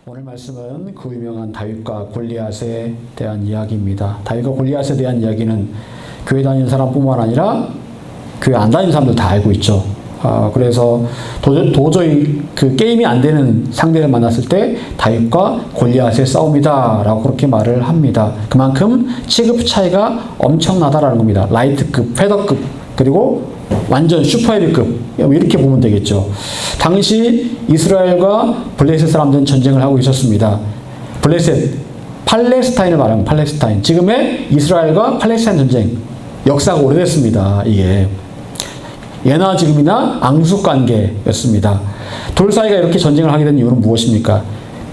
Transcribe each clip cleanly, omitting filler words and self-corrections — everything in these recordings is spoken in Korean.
오늘 말씀은 그 유명한 다윗과 골리앗에 대한 이야기입니다. 다윗과 골리앗에 대한 이야기는 교회 다니는 사람뿐만 아니라 교회 안 다니는 사람도 다 알고 있죠. 그래서 도저히 그 게임이 안 되는 상대를 만났을 때 다윗과 골리앗의 싸움이다 라고 그렇게 말을 합니다. 그만큼 체급 차이가 엄청나다라는 겁니다. 라이트급, 패더급, 그리고 완전 슈퍼헤비급, 이렇게 보면 되겠죠. 당시 이스라엘과 블레셋 사람들은 전쟁을 하고 있었습니다. 블레셋, 팔레스타인을 말하면 팔레스타인, 지금의 이스라엘과 팔레스타인 전쟁, 역사가 오래됐습니다. 이게 예나 지금이나 앙숙관계였습니다. 둘 사이가 이렇게 전쟁을 하게 된 이유는 무엇입니까?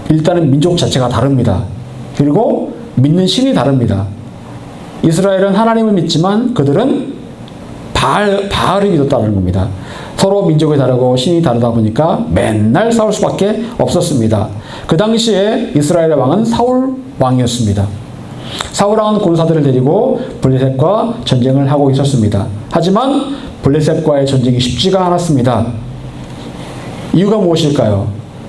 일단은 민족 자체가 다릅니다. 그리고 믿는 신이 다릅니다. 이스라엘은 하나님을 믿지만 그들은 바알을 믿었다는 겁니다. 서로 민족이 다르고 신이 다르다 보니까 맨날 싸울 수밖에 없었습니다. 그 당시에 이스라엘의 왕은 사울 왕이었습니다. 사울 왕은 군사들을 데리고 블레셋과 전쟁을 하고 있었습니다. 하지만 블레셋과의 전쟁이 쉽지가 않았습니다. 이유가 무엇일까요?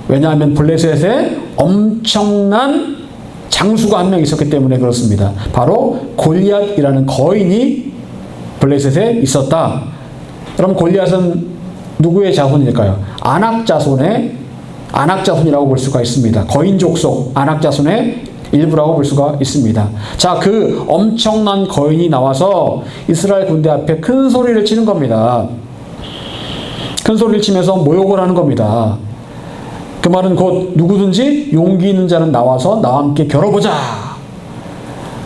왜냐하면 블레셋에 엄청난 장수가 한 명 있었기 때문에 그렇습니다. 바로 골리앗이라는 거인이 블레셋에 있었다. 그럼 골리앗은 누구의 자손일까요? 아낙 자손이라고 볼 수가 있습니다. 거인족 속 아낙 자손의 일부라고 볼 수가 있습니다. 자, 그 엄청난 거인이 나와서 이스라엘 군대 앞에 큰 소리를 치는 겁니다. 큰 소리를 치면서 모욕을 하는 겁니다. 그 말은 곧 누구든지 용기 있는 자는 나와서 나와 함께 겨뤄보자.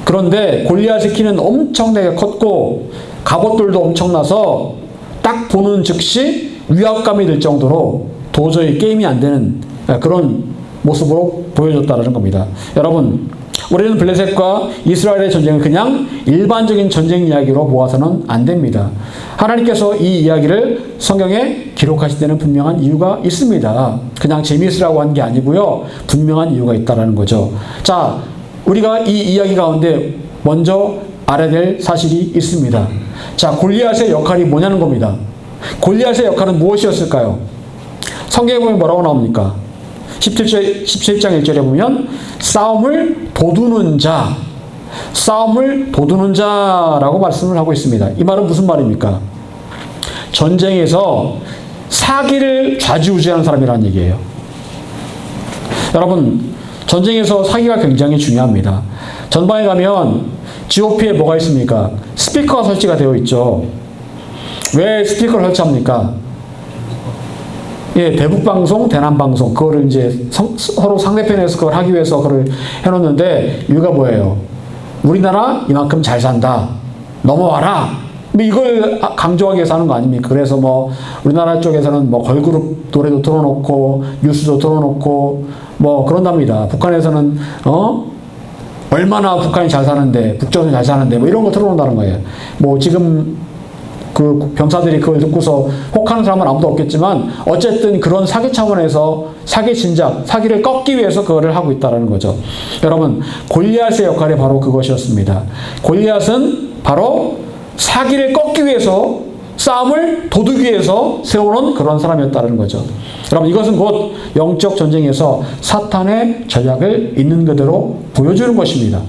그런데 골리앗의 키는 엄청나게 컸고 갑옷들도 엄청나서 딱 보는 즉시 위압감이 들 정도로 도저히 게임이 안 되는 그런 모습으로 보여줬다는 겁니다. 여러분, 우리는 블레셋과 이스라엘의 전쟁을 그냥 일반적인 전쟁 이야기로 보아서는 안 됩니다. 하나님께서 이 이야기를 성경에 기록하실 때는 분명한 이유가 있습니다. 그냥 재미있으라고 한 게 아니고요. 분명한 이유가 있다는 거죠. 자, 우리가 이 이야기 가운데 먼저 알아야 될 사실이 있습니다. 자, 골리앗의 역할이 뭐냐는 겁니다. 골리앗의 역할은 무엇이었을까요? 성경에 보면 뭐라고 나옵니까? 17장 1절에 보면 싸움을 도두는 자라고 말씀을 하고 있습니다. 이 말은 무슨 말입니까? 전쟁에서 사기를 좌지우지하는 사람이라는 얘기예요. 여러분, 전쟁에서 사기가 굉장히 중요합니다. 전방에 가면 GOP에 뭐가 있습니까? 스피커가 설치가 되어 있죠. 왜 스피커를 설치합니까? 예, 대북방송, 대남방송, 그거를 이제 서로 상대편에서 그걸 하기 위해서 그걸 해놓는데, 이유가 뭐예요? 우리나라 이만큼 잘 산다. 넘어와라. 이걸 강조하기 위해서 하는 거 아닙니까? 그래서 뭐, 우리나라 쪽에서는 뭐, 걸그룹 노래도 틀어놓고, 뉴스도 틀어놓고, 뭐, 그런답니다. 북한에서는, 얼마나 북한이 잘 사는데, 북조선이 잘 사는데, 뭐, 이런 거 틀어놓는다는 거예요. 뭐, 지금, 그 병사들이 그걸 듣고서 혹하는 사람은 아무도 없겠지만 어쨌든 그런 사기 차원에서 사기 진작, 사기를 꺾기 위해서 그거를 하고 있다는 거죠. 여러분, 골리앗의 역할이 바로 그것이었습니다. 골리앗은 바로 사기를 꺾기 위해서 싸움을 도두기 위해서 세워놓은 그런 사람이었다는 거죠. 여러분, 이것은 곧 영적 전쟁에서 사탄의 전략을 있는 그대로 보여주는 것입니다.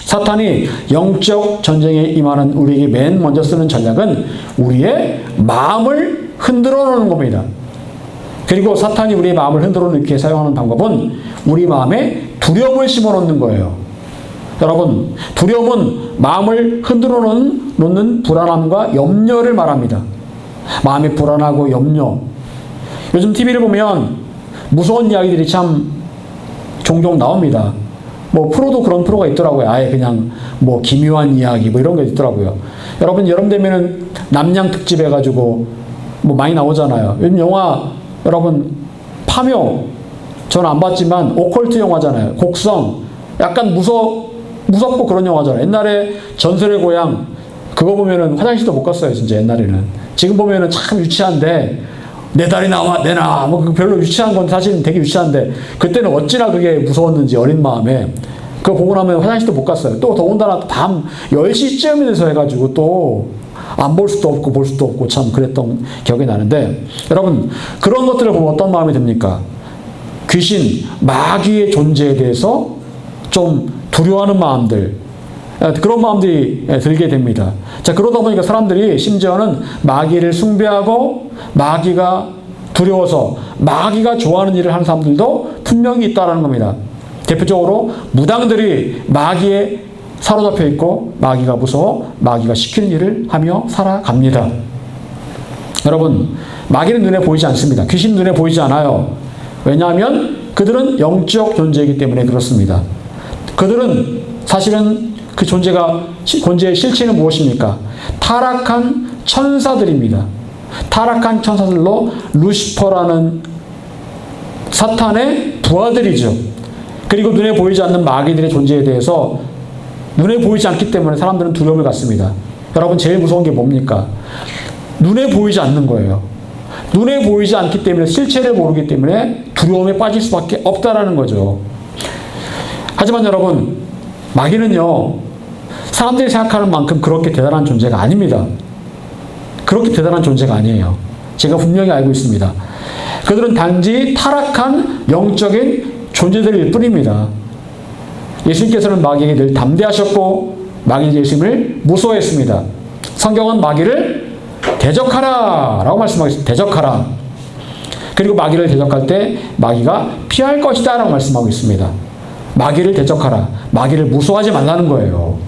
사탄이 영적 전쟁에 임하는 우리에게 맨 먼저 쓰는 전략은 우리의 마음을 흔들어 놓는 겁니다. 그리고 사탄이 우리의 마음을 흔들어 놓게 사용하는 방법은 우리 마음에 두려움을 심어 놓는 거예요. 여러분, 두려움은 마음을 흔들어 놓는 불안함과 염려를 말합니다. 마음이 불안하고 염려. 요즘 TV를 보면 무서운 이야기들이 참 종종 나옵니다. 뭐 프로도 그런 프로가 있더라고요. 아예 그냥 뭐 기묘한 이야기 뭐 이런 게 있더라고요. 여러분 되면은 남양 특집 해가지고 뭐 많이 나오잖아요. 요즘 영화 여러분 파묘 저는 안 봤지만 오컬트 영화잖아요. 곡성 약간 무섭고 그런 영화잖아요. 옛날에 전설의 고향 그거 보면은 화장실도 못 갔어요. 진짜 옛날에는. 지금 보면은 참 유치한데 내 다리 내놔. 뭐 별로 유치한 건 사실은 되게 유치한데 그때는 어찌나 그게 무서웠는지 어린 마음에 그거 보고 나면 화장실도 못 갔어요. 또 더군다나 밤 10시쯤에 돼서 해가지고 또 안 볼 수도 없고 볼 수도 없고 참 그랬던 기억이 나는데 여러분 그런 것들을 보면 어떤 마음이 듭니까? 귀신, 마귀의 존재에 대해서 좀 두려워하는 마음들, 그런 마음들이 들게 됩니다. 자, 그러다 보니까 사람들이 심지어는 마귀를 숭배하고 마귀가 두려워서 마귀가 좋아하는 일을 하는 사람들도 분명히 있다는 겁니다. 대표적으로 무당들이 마귀에 사로잡혀 있고 마귀가 무서워 마귀가 시키는 일을 하며 살아갑니다. 여러분, 마귀는 눈에 보이지 않습니다. 귀신 눈에 보이지 않아요. 왜냐하면 그들은 영적 존재이기 때문에 그렇습니다. 그들은 사실은 그 존재의 실체는 무엇입니까? 타락한 천사들입니다. 타락한 천사들로 루시퍼라는 사탄의 부하들이죠. 그리고 눈에 보이지 않는 마귀들의 존재에 대해서 눈에 보이지 않기 때문에 사람들은 두려움을 갖습니다. 여러분, 제일 무서운 게 뭡니까? 눈에 보이지 않는 거예요. 눈에 보이지 않기 때문에, 실체를 모르기 때문에 두려움에 빠질 수밖에 없다라는 거죠. 하지만 여러분, 마귀는요, 사람들이 생각하는 만큼 그렇게 대단한 존재가 아닙니다. 그렇게 대단한 존재가 아니에요. 제가 분명히 알고 있습니다. 그들은 단지 타락한 영적인 존재들일 뿐입니다. 예수님께서는 마귀에게 늘 담대하셨고 마귀는 예수님을 무서워했습니다. 성경은 마귀를 대적하라 라고 말씀하고 있습니다. 대적하라. 그리고 마귀를 대적할 때 마귀가 피할 것이다 라고 말씀하고 있습니다. 마귀를 대적하라. 마귀를 무서워하지 말라는 거예요.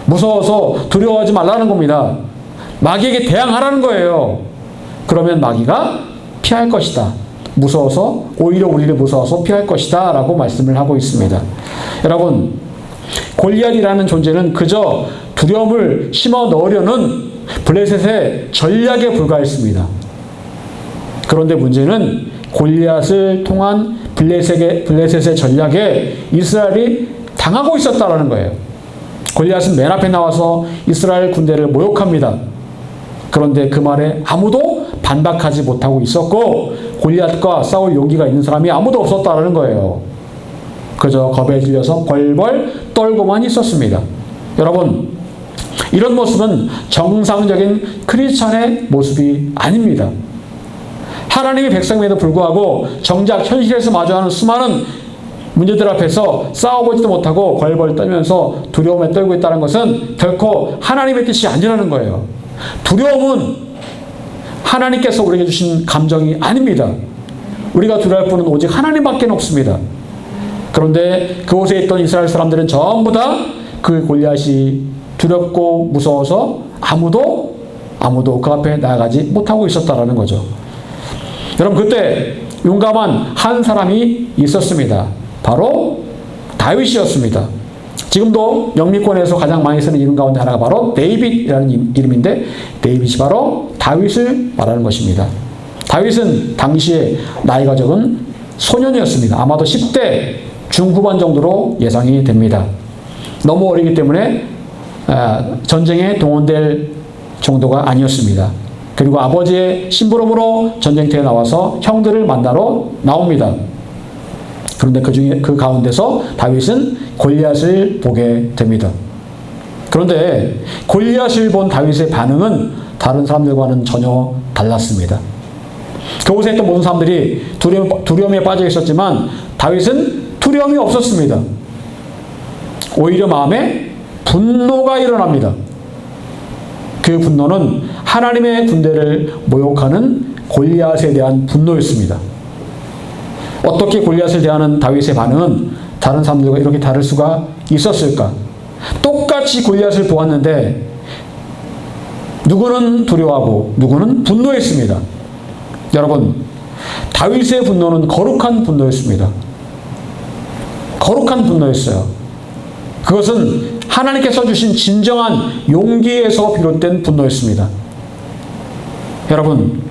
무서워서 두려워하지 말라는 겁니다. 마귀에게 대항하라는 거예요. 그러면 마귀가 피할 것이다. 무서워서, 오히려 우리를 무서워서 피할 것이다 라고 말씀을 하고 있습니다. 여러분, 골리앗이라는 존재는 그저 두려움을 심어 넣으려는 블레셋의 전략에 불과했습니다. 그런데 문제는 골리앗을 통한 블레셋의 전략에 이스라엘이 당하고 있었다는 거예요. 골리앗은 맨 앞에 나와서 이스라엘 군대를 모욕합니다. 그런데 그 말에 아무도 반박하지 못하고 있었고 골리앗과 싸울 용기가 있는 사람이 아무도 없었다는 거예요. 그저 겁에 질려서 벌벌 떨고만 있었습니다. 여러분, 이런 모습은 정상적인 크리스찬의 모습이 아닙니다. 하나님의 백성임에도 불구하고 정작 현실에서 마주하는 수많은 문제들 앞에서 싸워보지도 못하고 벌벌 떨면서 두려움에 떨고 있다는 것은 결코 하나님의 뜻이 아니라는 거예요. 두려움은 하나님께서 우리에게 주신 감정이 아닙니다. 우리가 두려워할 분은 오직 하나님밖에 없습니다. 그런데 그곳에 있던 이스라엘 사람들은 전부 다 그 골리앗이 두렵고 무서워서 아무도 그 앞에 나아가지 못하고 있었다라는 거죠. 여러분, 그때 용감한 한 사람이 있었습니다. 바로 다윗이었습니다. 지금도 영미권에서 가장 많이 쓰는 이름 가운데 하나가 바로 데이빗이라는 이름인데 데이빗이 바로 다윗을 말하는 것입니다. 다윗은 당시에 나이가 적은 소년이었습니다. 아마도 10대 중후반 정도로 예상이 됩니다. 너무 어리기 때문에 전쟁에 동원될 정도가 아니었습니다. 그리고 아버지의 심부름으로 전쟁터에 나와서 형들을 만나러 나옵니다. 그런데 그 가운데서 다윗은 골리앗을 보게 됩니다. 그런데 골리앗을 본 다윗의 반응은 다른 사람들과는 전혀 달랐습니다. 그곳에 있던 모든 사람들이 두려움에 빠져 있었지만 다윗은 두려움이 없었습니다. 오히려 마음에 분노가 일어납니다. 그 분노는 하나님의 군대를 모욕하는 골리앗에 대한 분노였습니다. 어떻게 골리앗을 대하는 다윗의 반응은 다른 사람들과 이렇게 다를 수가 있었을까? 똑같이 골리앗을 보았는데 누구는 두려워하고 누구는 분노했습니다. 여러분, 다윗의 분노는 거룩한 분노였습니다. 거룩한 분노였어요. 그것은 하나님께서 주신 진정한 용기에서 비롯된 분노였습니다. 여러분,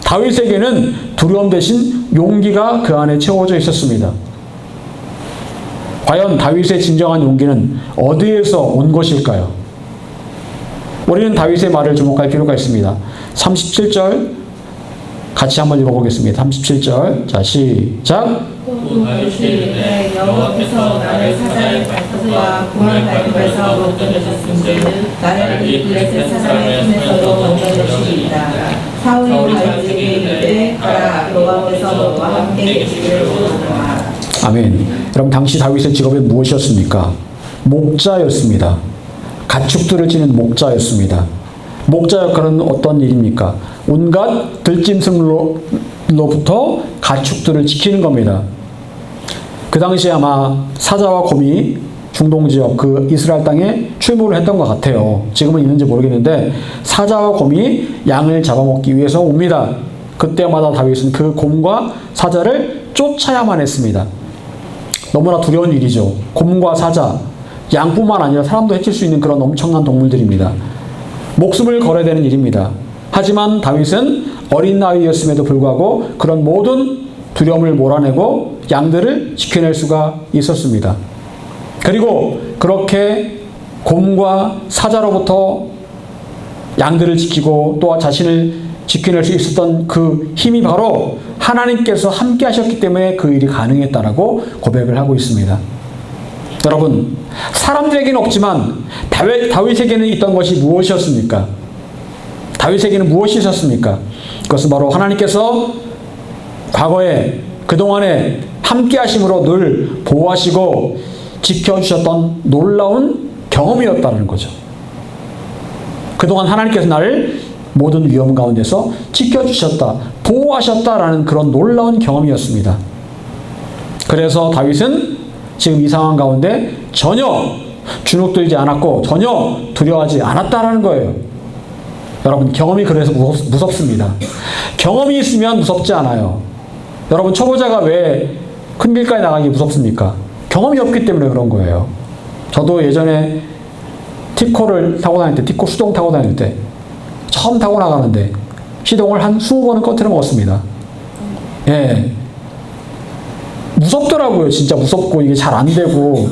다윗에게는 두려움 대신 용기가 그 안에 채워져 있었습니다. 과연 다윗의 진정한 용기는 어디에서 온 것일까요? 우리는 다윗의 말을 주목할 필요가 있습니다. 37절 같이 한번 읽어보겠습니다. 37절. 자, 시작. 또 다윗이 이르되 여호와께서 나를 사자의 발톱과 공을 밟음에서 건져내셨은즉 나를 이 블레셋 사람의 손에서도 건져내시리이다. 사울이 다윗에게 이르되 가라, 너와 여호와께서 너와 함께 계시기를 원하노라. 아멘. 여러분, 당시 다윗의 직업이 무엇이었습니까? 목자였습니다. 가축들을 지는 목자였습니다. 목자 역할은 어떤 일입니까? 온갖 들짐승로부터 가축들을 지키는 겁니다. 그 당시에 아마 사자와 곰이 중동 지역 그 이스라엘 땅에 출몰을 했던 것 같아요. 지금은 있는지 모르겠는데 사자와 곰이 양을 잡아먹기 위해서 옵니다. 그때마다 다윗은 그 곰과 사자를 쫓아야만 했습니다. 너무나 두려운 일이죠. 곰과 사자, 양뿐만 아니라 사람도 해칠 수 있는 그런 엄청난 동물들입니다. 목숨을 걸어야 되는 일입니다. 하지만 다윗은 어린 나이였음에도 불구하고 그런 모든 두려움을 몰아내고 양들을 지켜낼 수가 있었습니다. 그리고 그렇게 곰과 사자로부터 양들을 지키고 또 자신을 지켜낼 수 있었던 그 힘이 바로 하나님께서 함께 하셨기 때문에 그 일이 가능했다라고 고백을 하고 있습니다. 여러분, 사람들에게는 없지만 다윗에게는 있던 것이 무엇이었습니까? 다윗에게는 무엇이 있었습니까? 그것은 바로 하나님께서 과거에 그동안에 함께 하심으로 늘 보호하시고 지켜주셨던 놀라운 경험이었다는 거죠. 그동안 하나님께서 나를 모든 위험 가운데서 지켜주셨다, 보호하셨다라는 그런 놀라운 경험이었습니다. 그래서 다윗은 지금 이 상황 가운데 전혀 주눅들지 않았고 전혀 두려워하지 않았다라는 거예요. 여러분, 경험이 그래서 무섭습니다. 경험이 있으면 무섭지 않아요. 여러분, 초보자가 왜 큰 길가에 나가기 무섭습니까? 경험이 없기 때문에 그런 거예요. 저도 예전에 티코를 타고 다닐 때, 티코 수동 타고 다닐 때 처음 타고 나가는데 시동을 한 20번은 꺼트려 먹었습니다. 예. 무섭더라고요. 진짜 무섭고 이게 잘 안 되고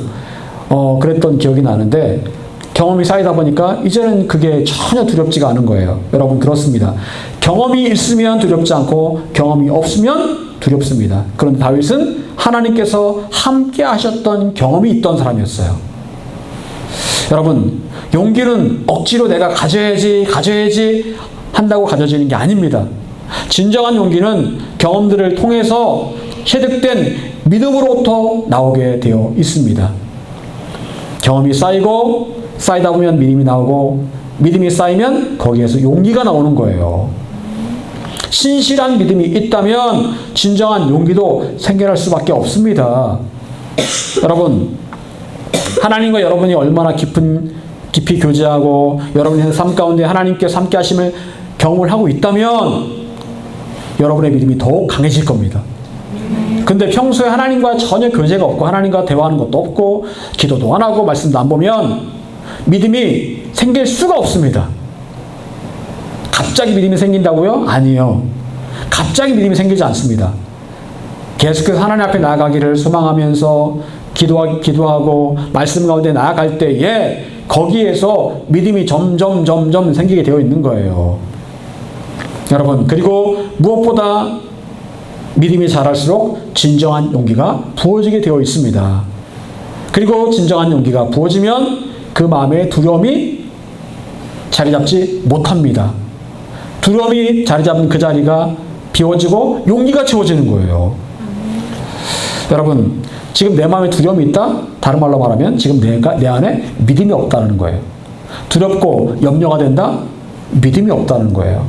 그랬던 기억이 나는데 경험이 쌓이다 보니까 이제는 그게 전혀 두렵지가 않은 거예요. 여러분, 그렇습니다. 경험이 있으면 두렵지 않고 경험이 없으면 두렵습니다. 그런데 다윗은 하나님께서 함께 하셨던 경험이 있던 사람이었어요. 여러분, 용기는 억지로 내가 가져야지 한다고 가져지는 게 아닙니다. 진정한 용기는 경험들을 통해서 체득된 믿음으로부터 나오게 되어 있습니다. 경험이 쌓이다 보면 믿음이 나오고 믿음이 쌓이면 거기에서 용기가 나오는 거예요. 신실한 믿음이 있다면 진정한 용기도 생겨날 수밖에 없습니다. 여러분, 하나님과 여러분이 얼마나 깊이 교제하고 여러분의 삶 가운데 하나님께서 함께 하심을 경험을 하고 있다면 여러분의 믿음이 더욱 강해질 겁니다. 근데 평소에 하나님과 전혀 교제가 없고 하나님과 대화하는 것도 없고 기도도 안 하고 말씀도 안 보면 믿음이 생길 수가 없습니다. 갑자기 믿음이 생긴다고요? 아니요. 갑자기 믿음이 생기지 않습니다. 계속해서 하나님 앞에 나아가기를 소망하면서 기도하고 말씀 가운데 나아갈 때에 거기에서 믿음이 점점 생기게 되어 있는 거예요. 여러분, 그리고 무엇보다 믿음이 자랄수록 진정한 용기가 부어지게 되어 있습니다. 그리고 진정한 용기가 부어지면 그 마음에 두려움이 자리 잡지 못합니다. 두려움이 자리 잡은 그 자리가 비워지고 용기가 채워지는 거예요. 여러분, 지금 내 마음에 두려움이 있다? 다른 말로 말하면 지금 내 안에 믿음이 없다는 거예요. 두렵고 염려가 된다? 믿음이 없다는 거예요.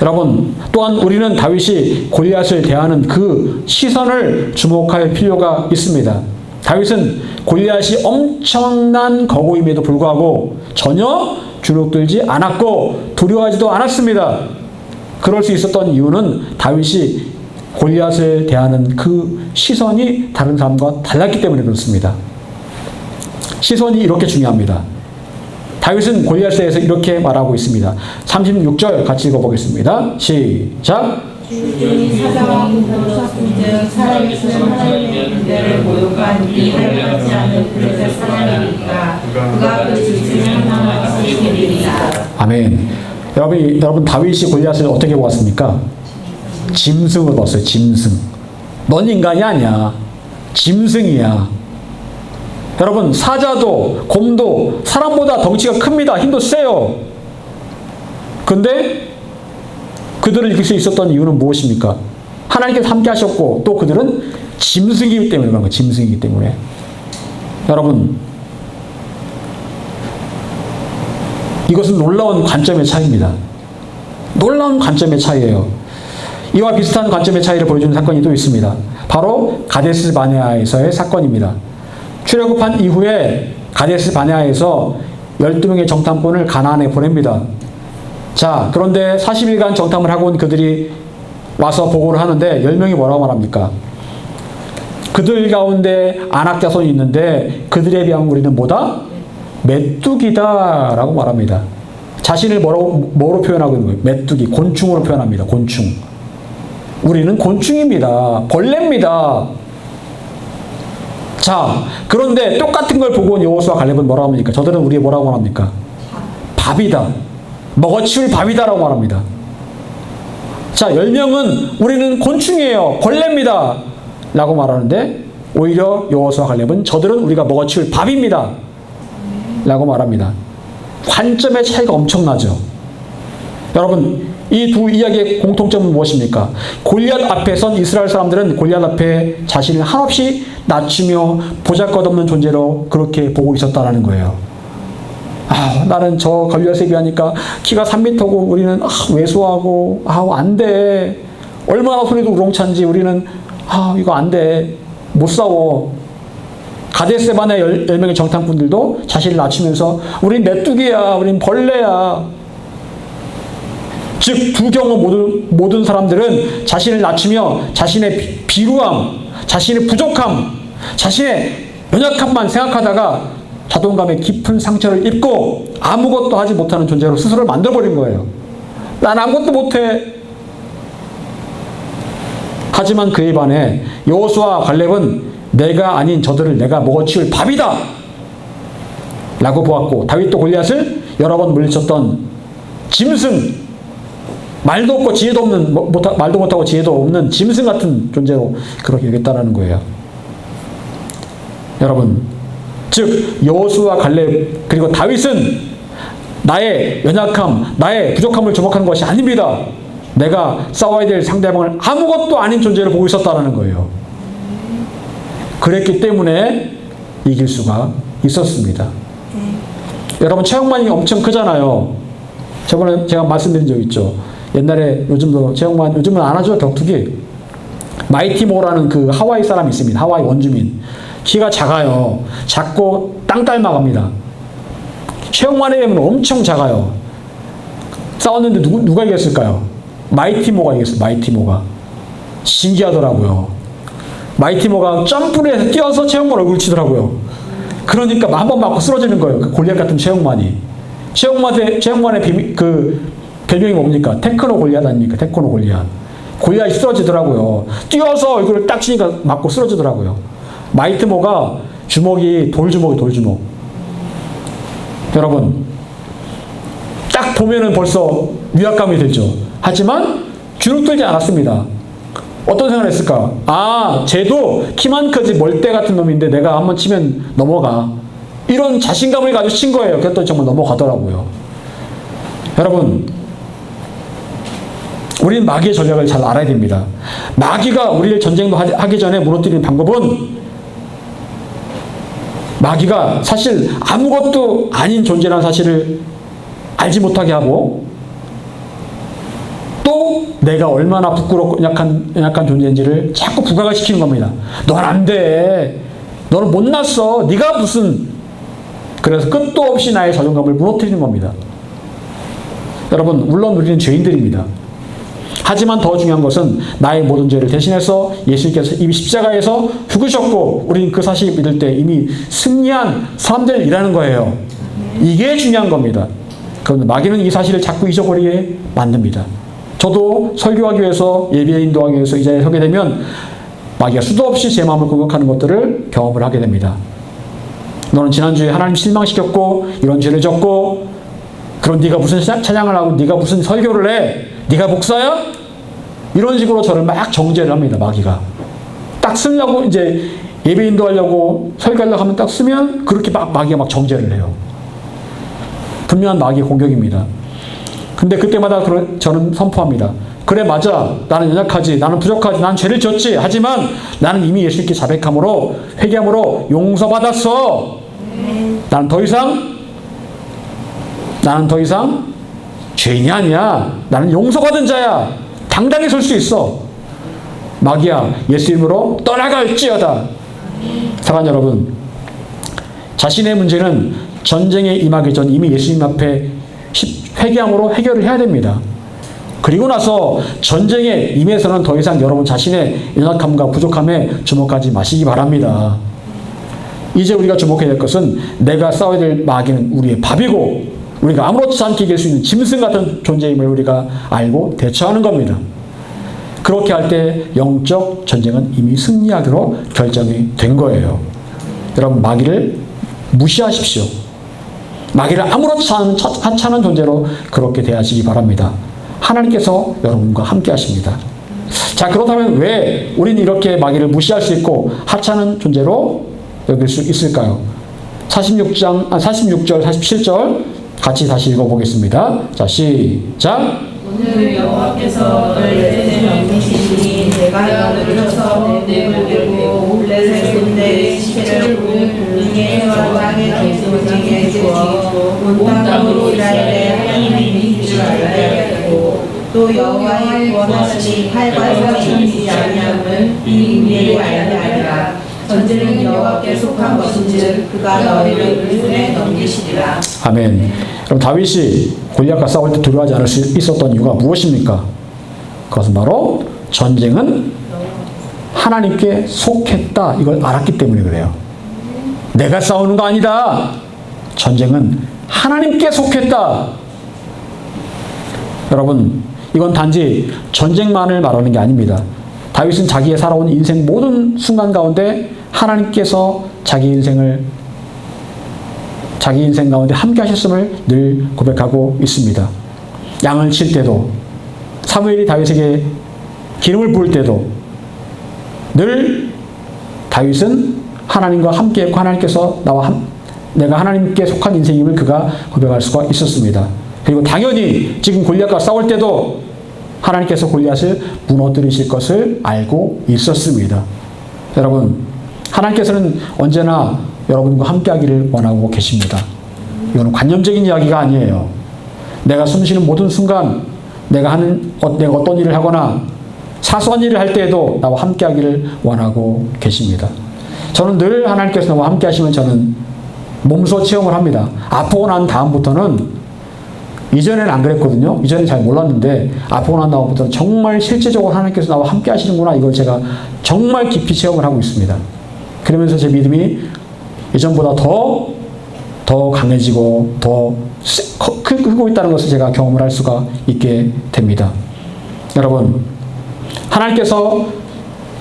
여러분, 또한 우리는 다윗이 골리앗을 대하는 그 시선을 주목할 필요가 있습니다. 다윗은 골리앗이 엄청난 거구임에도 불구하고 전혀 주눅들지 않았고 두려워하지도 않았습니다. 그럴 수 있었던 이유는 다윗이 골리앗을 대하는 그 시선이 다른 사람과 달랐기 때문에 그렇습니다. 시선이 이렇게 중요합니다. 다윗은 골리앗에 대해서 이렇게 말하고 있습니다. 36절 같이 읽어보겠습니다. 시작. 주님이 사자와 군대로 쳤은즉 살아계신 하나님의 군대를 모욕한 이 할례하지 않은 그릇의 사람이니까 그가 그 질투를 당하시리이다. 아멘. 여러분 다윗이 골리앗을 어떻게 보았습니까? 짐승으로 봤어요. 짐승. 넌 인간이 아니야. 짐승이야. 여러분, 사자도 곰도 사람보다 덩치가 큽니다. 힘도 세요. 근데 그들을 이길 수 있었던 이유는 무엇입니까? 하나님께서 함께 하셨고 또 그들은 짐승이기 때문에 그런 거예요. 짐승이기 때문에. 여러분, 이것은 놀라운 관점의 차이입니다. 놀라운 관점의 차이예요. 이와 비슷한 관점의 차이를 보여주는 사건이 또 있습니다. 바로 가데스 바네아에서의 사건입니다. 출애굽한 이후에 가데스 바네아에서 12명의 정탐꾼을 가나안에 보냅니다. 자, 그런데 40일간 정탐을 하고 온 그들이 와서 보고를 하는데 10명이 뭐라고 말합니까? 그들 가운데 아낙 자손이 있는데 그들에 비하면 우리는 뭐다? 메뚜기다 라고 말합니다. 자신을 뭐로 표현하고 있는 거예요? 메뚜기, 곤충으로 표현합니다. 곤충. 우리는 곤충입니다. 벌레입니다. 자, 그런데 똑같은 걸 보고 온 여호수아 갈렙은 뭐라고 합니까? 저들은 우리에 뭐라고 말합니까? 밥이다. 먹어치울 밥이다라고 말합니다. 자, 10명은 우리는 곤충이에요. 벌레입니다. 라고 말하는데 오히려 여호수아 갈렙은 저들은 우리가 먹어치울 밥입니다. 라고 말합니다. 관점의 차이가 엄청나죠. 여러분, 이 두 이야기의 공통점은 무엇입니까? 골리앗 앞에 선 이스라엘 사람들은 골리앗 앞에 자신을 한없이 낮추며 보잘것없는 존재로 그렇게 보고 있었다는 거예요. 나는 저 골리앗에 비하니까 키가 3m고 우리는 왜소하고 안 돼. 얼마나 소리도 우렁찬지 우리는 이거 안 돼. 못 싸워. 가데스 바네 10명의 정탐꾼들도 자신을 낮추면서 우린 메뚜기야. 우린 벌레야. 즉, 두 경우 모든 사람들은 자신을 낮추며 자신의 비루함, 자신의 부족함, 자신의 연약함만 생각하다가 자존감에 깊은 상처를 입고 아무것도 하지 못하는 존재로 스스로를 만들어버린 거예요. 난 아무것도 못해. 하지만 그에 반해 여호수아 갈렙은 내가 아닌 저들을 내가 먹어치울 밥이다 라고 보았고, 다윗도 골리앗을 여러 번 물리쳤던 짐승, 말도 없고 지혜도 없는, 말도 못하고 지혜도 없는 짐승 같은 존재로 그렇게 여겼다는 거예요. 여러분, 즉 여호수아 갈렙 그리고 다윗은 나의 연약함, 나의 부족함을 주목하는 것이 아닙니다. 내가 싸워야 될 상대방을 아무것도 아닌 존재로 보고 있었다는 거예요. 그랬기 때문에 이길 수가 있었습니다. 여러분, 체육만이 엄청 크잖아요. 저번에 제가 말씀드린 적 있죠. 옛날에 요즘도 체육만, 요즘은 안 하죠. 격투기. 마이티모라는 그 하와이 사람이 있습니다. 하와이 원주민. 키가 작아요. 작고 땅 닮아갑니다. 체육만에 되면 엄청 작아요. 싸웠는데 누가 이겼을까요? 마이티모가 이겼어요. 마이티모가. 신기하더라고요. 마이티모가 점프를 해서 뛰어서 체육만 얼굴 치더라고요. 그러니까 한 번 맞고 쓰러지는 거예요. 그 골리앗 같은 체육만이. 체육만의 별명이 뭡니까? 테크노 골리앗 아닙니까? 테크노 골리앗. 골리앗이 쓰러지더라고요. 뛰어서 얼굴을 딱 치니까 맞고 쓰러지더라고요. 마이티모가 주먹이 돌주먹. 여러분, 딱 보면은 벌써 위압감이 들죠. 하지만 주눅들지 않았습니다. 어떤 생각을 했을까? 쟤도 키만 크지 멀대 같은 놈인데 내가 한번 치면 넘어가. 이런 자신감을 가지고 친 거예요. 그랬더니 정말 넘어가더라고요. 여러분, 우리는 마귀의 전략을 잘 알아야 됩니다. 마귀가 우리를 전쟁도 하기 전에 무너뜨리는 방법은 마귀가 사실 아무것도 아닌 존재라는 사실을 알지 못하게 하고 또 내가 얼마나 부끄럽고 연약한 존재인지를 자꾸 부각을 시키는 겁니다. 넌 안 돼. 너는 못났어. 네가 무슨. 그래서 끝도 없이 나의 자존감을 무너뜨리는 겁니다. 여러분, 물론 우리는 죄인들입니다. 하지만 더 중요한 것은 나의 모든 죄를 대신해서 예수님께서 이미 십자가에서 죽으셨고 우리는 그 사실을 믿을 때 이미 승리한 사람들이라는 거예요. 이게 중요한 겁니다. 그런데 마귀는 이 사실을 자꾸 잊어버리게 만듭니다. 저도 설교하기 위해서, 예배 인도하기 위해서 이 자리에 서게 되면 마귀가 수도 없이 제 마음을 공격하는 것들을 경험을 하게 됩니다. 너는 지난주에 하나님 실망시켰고 이런 죄를 졌고 그럼 네가 무슨 찬양을 하고 네가 무슨 설교를 해? 네가 목사야? 이런 식으로 저를 막 정죄를 합니다. 마귀가. 딱 쓰려고 이제 예배 인도하려고 설교하려고 하면 딱 쓰면 그렇게 막 마귀가 막 정죄를 해요. 분명한 마귀의 공격입니다. 근데 그때마다 저는 선포합니다. 그래 맞아. 나는 연약하지. 나는 부족하지. 나는 죄를 졌지. 하지만 나는 이미 예수님께 자백함으로 회개함으로 용서받았어. 나는 더 이상 죄인이 아니야. 나는 용서받은 자야. 당당히 설 수 있어. 마귀야 예수 이름으로 떠나갈지어다. 사랑하는 여러분, 자신의 문제는 전쟁에 임하기 전 이미 예수님 앞에 회개함으로 해결을 해야 됩니다. 그리고 나서 전쟁에 임해서는 더 이상 여러분 자신의 연약함과 부족함에 주목하지 마시기 바랍니다. 이제 우리가 주목해야 될 것은 내가 싸워야 될 마귀는 우리의 밥이고 우리가 아무렇지 않게 이길 수 있는 짐승 같은 존재임을 우리가 알고 대처하는 겁니다. 그렇게 할 때 영적 전쟁은 이미 승리하기로 결정이 된 거예요. 여러분 마귀를 무시하십시오. 마귀를 아무렇지 않은 존재로 그렇게 대하시기 바랍니다. 하나님께서 여러분과 함께 하십니다. 자, 그렇다면 왜 우리는 이렇게 마귀를 무시할 수 있고 하찮은 존재로 여길 수 있을까요? 46절, 47절 같이 다시 읽어보겠습니다. 자, 시작. 오늘 여호와께서 너를 내게 명령하시니 내가 너를 쳐서 내 목에고 내 생군대의 시체를 공중에 해와 땅의 동성에게 주어 온 땅으로 이스라엘의 하나님의 줄 알게 하고 또 여호와의 구원하시니 칼과 성이 이기지 아니함을 이 우리에게 알게 하리라. 전쟁은 여호와께 속한 것인즉 그가 너희를 그 손에 넘기시리라. 아멘. 그럼 다윗이 골리앗과 싸울 때 두려워하지 않을 수 있었던 이유가 무엇입니까? 그것은 바로 전쟁은 하나님께 속했다. 이걸 알았기 때문에 그래요. 내가 싸우는 거 아니다. 전쟁은 하나님께 속했다. 여러분, 이건 단지 전쟁만을 말하는 게 아닙니다. 다윗은 자기의 살아온 인생 모든 순간 가운데 하나님께서 자기 인생 가운데 함께 하셨음을 늘 고백하고 있습니다. 양을 칠 때도, 사무엘이 다윗에게 기름을 부을 때도 늘 다윗은 하나님과 함께 했고 하나님께서 내가 하나님께 속한 인생임을 그가 고백할 수가 있었습니다. 그리고 당연히 지금 골리앗과 싸울 때도 하나님께서 골리앗을 무너뜨리실 것을 알고 있었습니다. 여러분, 하나님께서는 언제나 여러분과 함께하기를 원하고 계십니다. 이거는 관념적인 이야기가 아니에요. 내가 숨쉬는 모든 순간 내가 어떤 일을 하거나 사소한 일을 할 때에도 나와 함께하기를 원하고 계십니다. 저는 늘 하나님께서 나와 함께하시면 저는 몸소 체험을 합니다. 아프고 난 다음부터는, 이전에는 안 그랬거든요. 이전엔 잘 몰랐는데 아프고 난 다음부터는 정말 실제적으로 하나님께서 나와 함께 하시는구나, 이걸 제가 정말 깊이 체험을 하고 있습니다. 그러면서 제 믿음이 예전보다 더 강해지고 더 크고 있다는 것을 제가 경험을 할 수가 있게 됩니다. 여러분, 하나님께서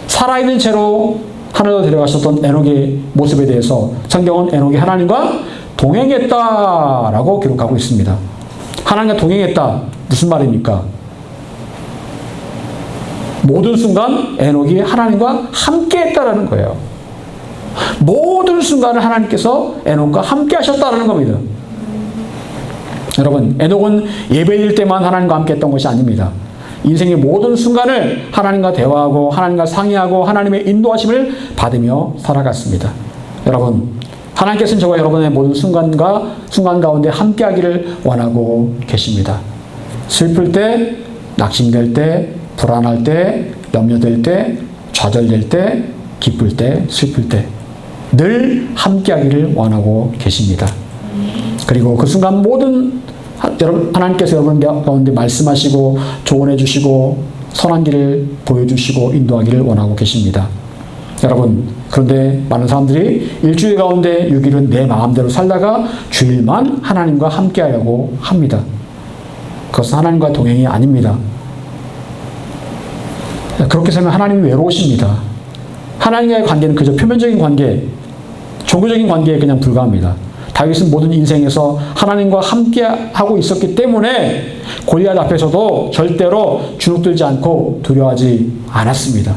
살아있는 채로 하늘로 데려가셨던 에녹의 모습에 대해서 성경은 에녹이 하나님과 동행했다라고 기록하고 있습니다. 하나님과 동행했다. 무슨 말입니까? 모든 순간 에녹이 하나님과 함께 했다라는 거예요. 모든 순간을 하나님께서 에녹과 함께 하셨다라는 겁니다. 여러분, 에녹은 예배일 때만 하나님과 함께 했던 것이 아닙니다. 인생의 모든 순간을 하나님과 대화하고 하나님과 상의하고 하나님의 인도하심을 받으며 살아갔습니다. 여러분, 하나님께서는 저와 여러분의 모든 순간 가운데 함께하기를 원하고 계십니다. 슬플 때, 낙심될 때, 불안할 때, 염려될 때, 좌절될 때, 기쁠 때, 슬플 때 늘 함께하기를 원하고 계십니다. 그리고 그 순간 모든 하나님께서 여러분 가운데 말씀하시고 조언해 주시고 선한 길을 보여주시고 인도하기를 원하고 계십니다. 여러분, 그런데 많은 사람들이 일주일 가운데 6일은 내 마음대로 살다가 주일만 하나님과 함께하려고 합니다. 그것은 하나님과 동행이 아닙니다. 그렇게 살면 하나님이 외로우십니다. 하나님과의 관계는 그저 표면적인 관계, 종교적인 관계에 그냥 불과합니다. 다윗은 모든 인생에서 하나님과 함께하고 있었기 때문에 골리앗 앞에서도 절대로 주눅들지 않고 두려워하지 않았습니다.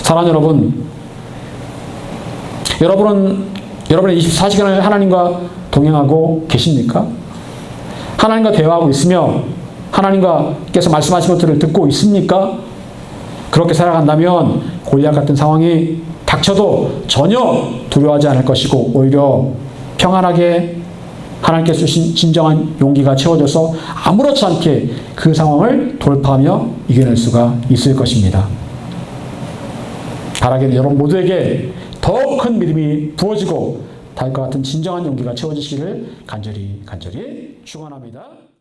사랑하는 여러분, 여러분의 24시간을 하나님과 동행하고 계십니까? 하나님과 대화하고 있으며 하나님께서 말씀하신 것들을 듣고 있습니까? 그렇게 살아간다면 골리앗 같은 상황이 닥쳐도 전혀 두려워하지 않을 것이고 오히려 평안하게 하나님께서 주신 진정한 용기가 채워져서 아무렇지 않게 그 상황을 돌파하며 이겨낼 수가 있을 것입니다. 바라기는 여러분 모두에게 더 큰 믿음이 부어지고 다윗과 같은 진정한 용기가 채워지시기를 간절히 축원합니다.